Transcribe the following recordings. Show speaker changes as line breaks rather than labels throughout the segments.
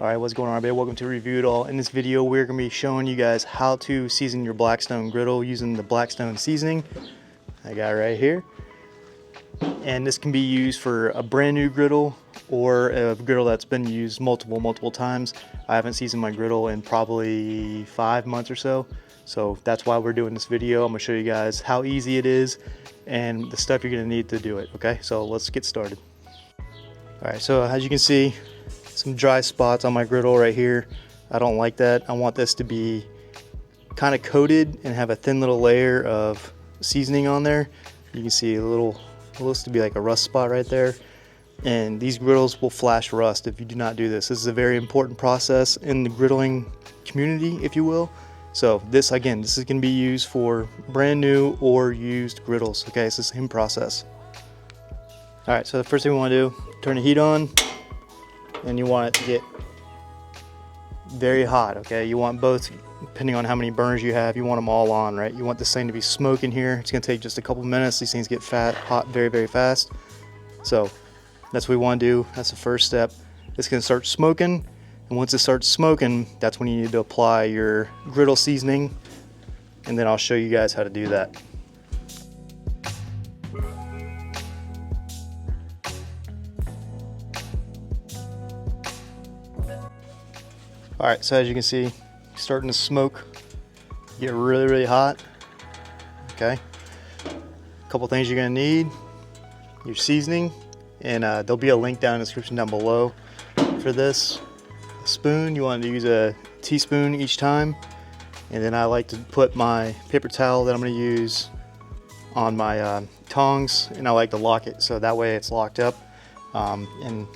Alright, what's going on, everybody? Welcome to Review It All. In this video, we're going to be showing you guys how to season your Blackstone griddle using the Blackstone seasoning I got right here. And this can be used for a brand new griddle or a griddle that's been used multiple times. I haven't seasoned my griddle in probably 5 months or so. So that's why we're doing this video. I'm going to show you guys how easy it is and the stuff you're going to need to do it. Okay, so let's get started. Alright, so as you can see, some dry spots on my griddle right here. I don't like that. I want this to be kind of coated and have a thin little layer of seasoning on there. You can see a little, it looks to be like a rust spot right there. And these griddles will flash rust if you do not do this. This is a very important process in the griddling community, if you will. So this, again, this is going to be used for brand new or used griddles. Okay, it's the same process. All right, so the first thing we want to do, turn the heat on. And you want it to get very hot, okay? You want both, depending on how many burners you have, you want them all on, right? You want this thing to be smoking here. It's gonna take just a couple minutes. These things get hot very fast. So that's what we wanna do. That's the first step. It's gonna start smoking. And once it starts smoking, that's when you need to apply your griddle seasoning. And then I'll show you guys how to do that. Alright, so as you can see, starting to smoke, get really hot. Okay, a couple things you're going to need: your seasoning, and there'll be a link down in the description down below for this. A spoon, you want to use a teaspoon each time, and then I like to put my paper towel that I'm going to use on my tongs, and I like to lock it so that way it's locked up, and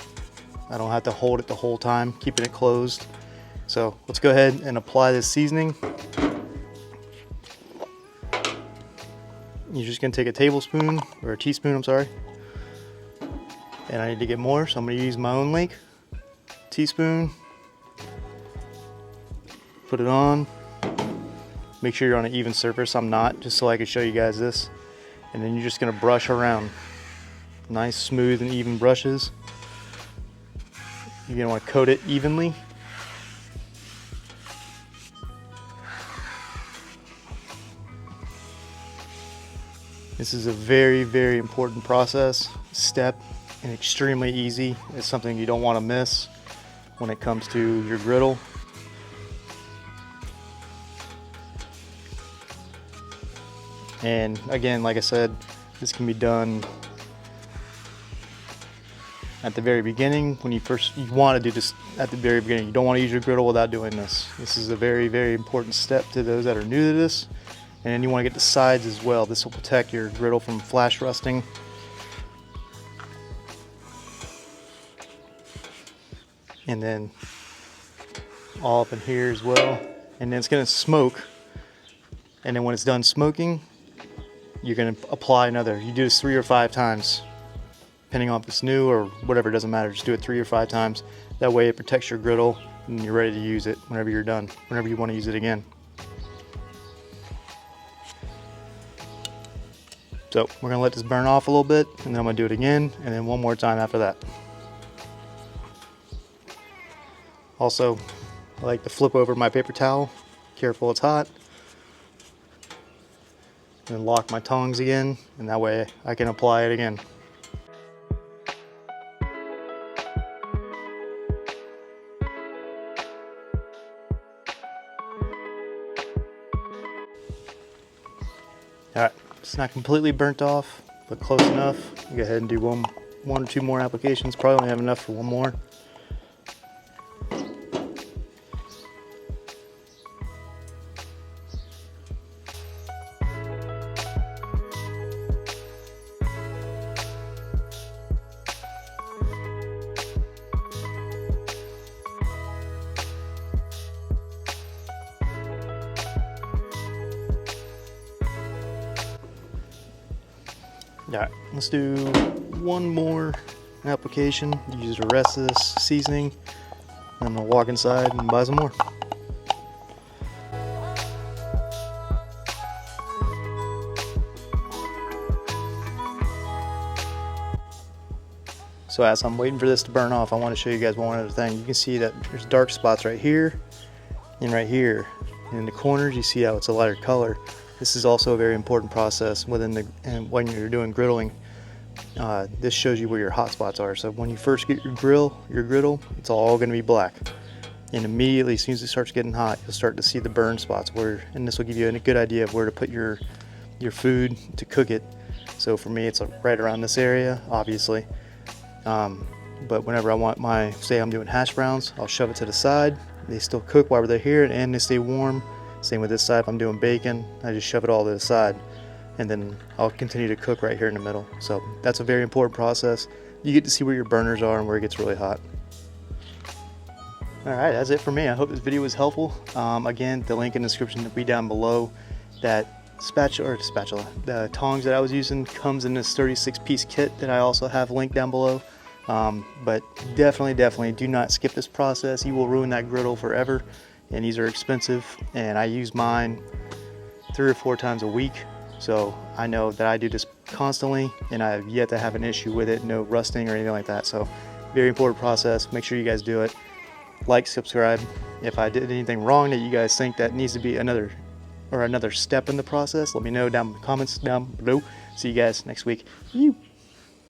I don't have to hold it the whole time, keeping it closed. So let's go ahead and apply this seasoning. You're just going to take a tablespoon, or a teaspoon, I'm sorry. And I need to get more, so I'm going to use my own link. Teaspoon. Put it on. Make sure you're on an even surface. I'm not, just so I can show you guys this. And then you're just going to brush around. Nice, smooth, and even brushes. You're going to want to coat it evenly. This is a very important step, and extremely easy. It's something you don't want to miss when it comes to your griddle. And again, like I said, this can be done at the very beginning. When you want to do this at the very beginning. You don't want to use your griddle without doing this. This is a very important step to those that are new to this. And then you want to get the sides as well. This will protect your griddle from flash rusting. And then all up in here as well. And then it's going to smoke. And then when it's done smoking, you're going to apply another. You do this 3 or 5 times, depending on if it's new or whatever, it doesn't matter. Just do it 3 or 5 times. That way it protects your griddle and you're ready to use it whenever you're done, whenever you want to use it again. So we're going to let this burn off a little bit, and then I'm going to do it again, and then one more time after that. Also, I like to flip over my paper towel. Careful, it's hot. And then lock my tongs again, and that way I can apply it again. Alright. It's not completely burnt off, but close enough. Go ahead and do one or two more applications. Probably only have enough for one more. Alright, let's do one more application. Use the rest of this seasoning, and I'll walk inside and buy some more. So as I'm waiting for this to burn off, I want to show you guys one other thing. You can see that there's dark spots right here and right here. And in the corners, you see how it's a lighter color. This is also a very important process when you're doing griddling. This shows you where your hot spots are. So when you first get your griddle, it's all going to be black. And immediately, as soon as it starts getting hot, you'll start to see the burn spots and this will give you a good idea of where to put your food to cook it. So for me, it's right around this area, obviously. But whenever I want say I'm doing hash browns, I'll shove it to the side. They still cook while they're here and they stay warm. Same with this side. If I'm doing bacon, I just shove it all to the side, and then I'll continue to cook right here in the middle. So that's a very important process. You get to see where your burners are and where it gets really hot. All right, that's it for me. I hope this video was helpful. Again, the link in the description will be down below. That spatula, the tongs that I was using comes in this 36-piece kit that I also have linked down below. But definitely do not skip this process. You will ruin that griddle forever, and these are expensive, and I use mine 3 or 4 times a week. So I know that I do this constantly, and I have yet to have an issue with it, no rusting or anything like that. So very important process. Make sure you guys do it. Like, subscribe. If I did anything wrong that you guys think that needs to be another step in the process, let me know down in the comments down below. See you guys next week.